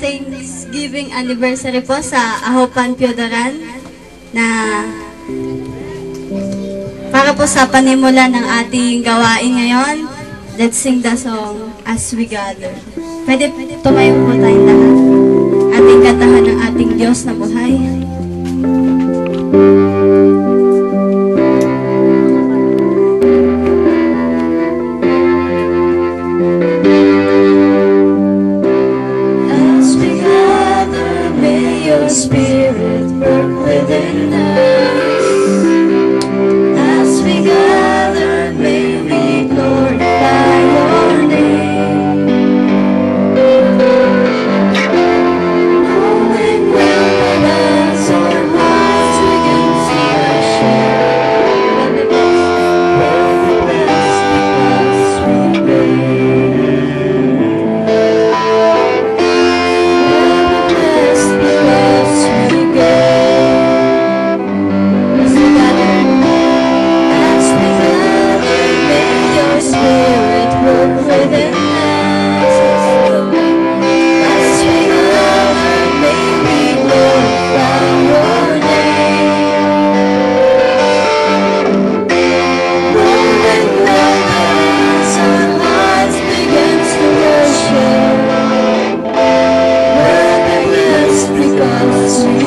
Thanksgiving anniversary po sa Ahopan Piodoran na para po sa panimula ng ating gawain ngayon. Let's sing the song As We Gather. Pwede tumayo po tayong lahat. Ating kantahan ng ating Diyos na buhay. As we gather, may your spirit work within us. As we gather, may we glorify your name. Knowing when as our hearts begin to worship, we're the best because we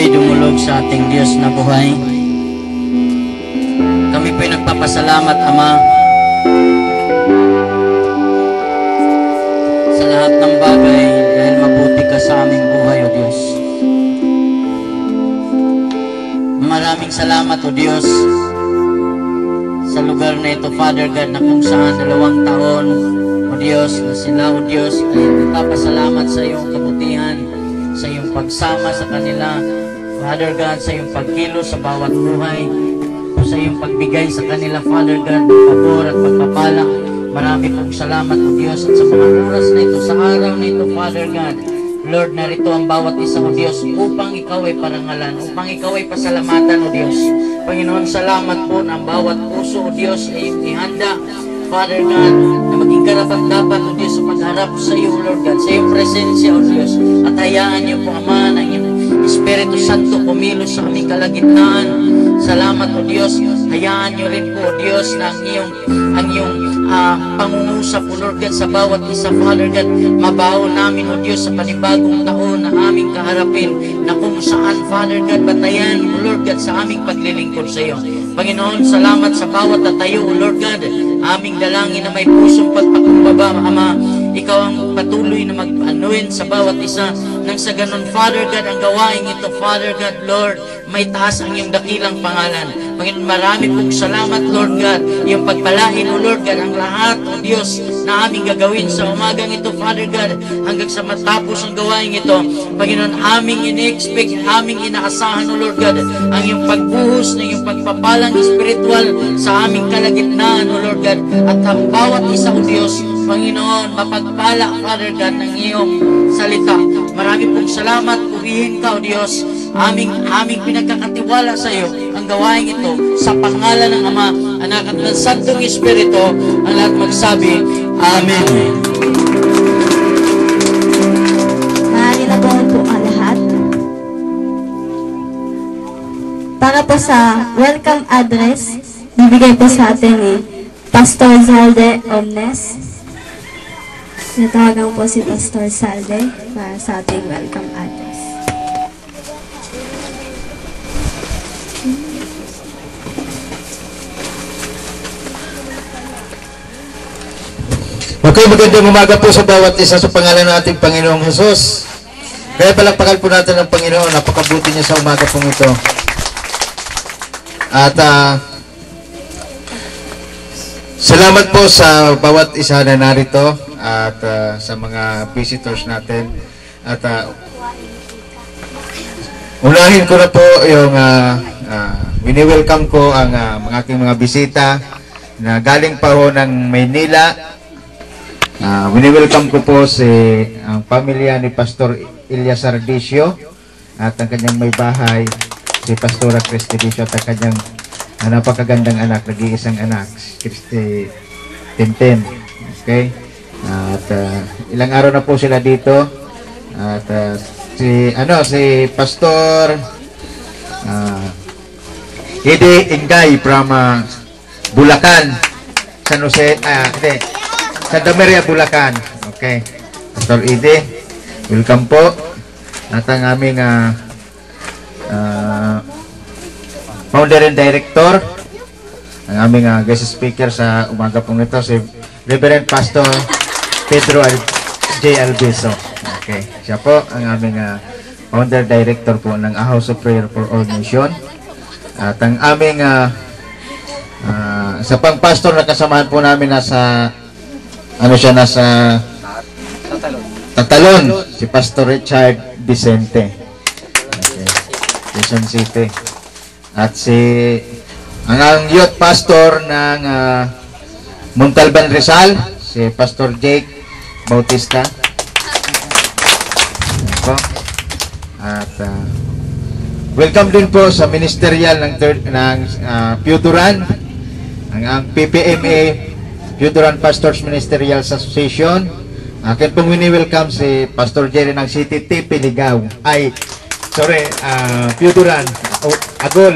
dumulog sa ating Diyos na buhay. Kami po'y nagpapasalamat, Ama, sa lahat ng bagay dahil mabuti ka sa aming buhay, O Diyos. Maraming salamat, O Diyos, sa lugar na ito, Father God, na kung saan 2 taon, O Diyos, na sila, O Diyos, ay nagpapasalamat sa iyong kabutihan, sa iyong pagsama sa kanila, Father God, sa iyong pagkilos sa bawat buhay, sa iyong pagbigay sa kanila, Father God, ng pabor at pagpapala. Marami pong salamat, O Diyos, at sa mga oras na ito, sa araw na ito, Father God, Lord, narito ang bawat isa, O Diyos, upang ikaw ay parangalan, upang ikaw ay pasalamatan, O Diyos. Panginoon, salamat po na ang bawat puso, O Diyos, ay ihanda, Father God, na maging karapat-dapat, O Diyos, sa pagharap sa iyo, Lord God, sa iyong presensya, O Diyos, at hayaan niyo po, Ama, ng iyong Espiritu Santo kumilos sa aming kalagitnaan. Salamat, O Diyos. Hayaan niyo rin po, O Diyos, na ang iyong pangungusap, O Lord God, sa bawat isa, Father God, mabaho namin, O Diyos, sa panibagong taon na aming kaharapin, na kung saan, Father God, batayan, O Lord God, sa aming paglilingkod sa iyo. Panginoon, salamat sa bawat tatayo, O Lord God, aming dalangin na may pusong pagpakumbaba, Ama. Ikaw ang patuloy na mag-anuin sa bawat isa nang sa ganun, Father God, ang gawain ito, Father God, Lord, may taas ang iyong dakilang pangalan. Panginoon, marami pong salamat, Lord God, yung pagpalain, O Lord God, ang lahat, O Diyos, na aming gagawin sa umagang ito, Father God, hanggang sa matapos ang gawain ito. Panginoon, aming in-expect, aming inaasahan, O Lord God, ang iyong pagbuhos ng iyong pagpapalang spiritual sa aming kalagitnaan, O Lord God, at ang bawat isa, O Diyos, Panginoon, mapagpala, Father God, ng iyong salita. Marami pong salamat, purihin ka, O Diyos, aming pinagkakatiwala sa iyo ang gawain ito sa pangalan ng Ama, Anak at ng Santong Espiritu, ang lahat magsabi, Amen. Maaari na po ang lahat. Para po sa welcome address, bibigay po sa atin ni Pastor Zalde Omnes. Natawagan po si Pastor Zalde para sa ating welcome address. Okay, magandang umaga po sa bawat isa sa pangalan ng ating Panginoong Jesus. Kaya palakpakan po natin ang Panginoon, napakabuti niya sa umaga pong ito. At salamat po sa bawat isa na narito at sa mga visitors natin. At unahin ko na po yung wini-welcome ko ang mga aking mga bisita na galing pa ho ng Maynila. Wini-welcome ko po ang pamilya ni Pastor Elias Ardicio at ang kanyang may bahay, si Pastora Christy Dicio at ang kanyang napakagandang anak, nag-iisang anak, Christy Tintin. Okay? At ilang araw na po sila dito. At si Pastor Ede Ingay from Bulacan, San Jose, Santa Maria, Bulacan. Okay. Pastor Ede, welcome po. At ang aming founder and director, ang aming guest speaker sa umaga pong ito, si Reverend Pastor Pedro J. Albeso. Okay. Siya po ang aming founder director po ng A House of Prayer for All Nation. At ang aming sa pang pastor na kasamahan po namin nasa nasa Tatalon, si Pastor Richard Vicente. Okay. Quezon City. At ang youth pastor ng Montalban Rizal, si Pastor Jake Bautista. Ako. At welcome din po sa ministerial ng Piuturan, ang PPMA, Piuturan Pastors Ministerial Association. Akin pong wini-welcome si Pastor Jerry ng City TP Ligaw. Piuturan, Agol.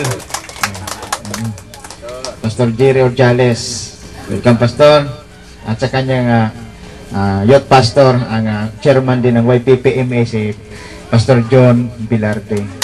Pastor Jerry Orjales. Welcome, Pastor. At sa kanyang youth pastor, ang chairman din ng YPPMA, si Pastor John Bilarte.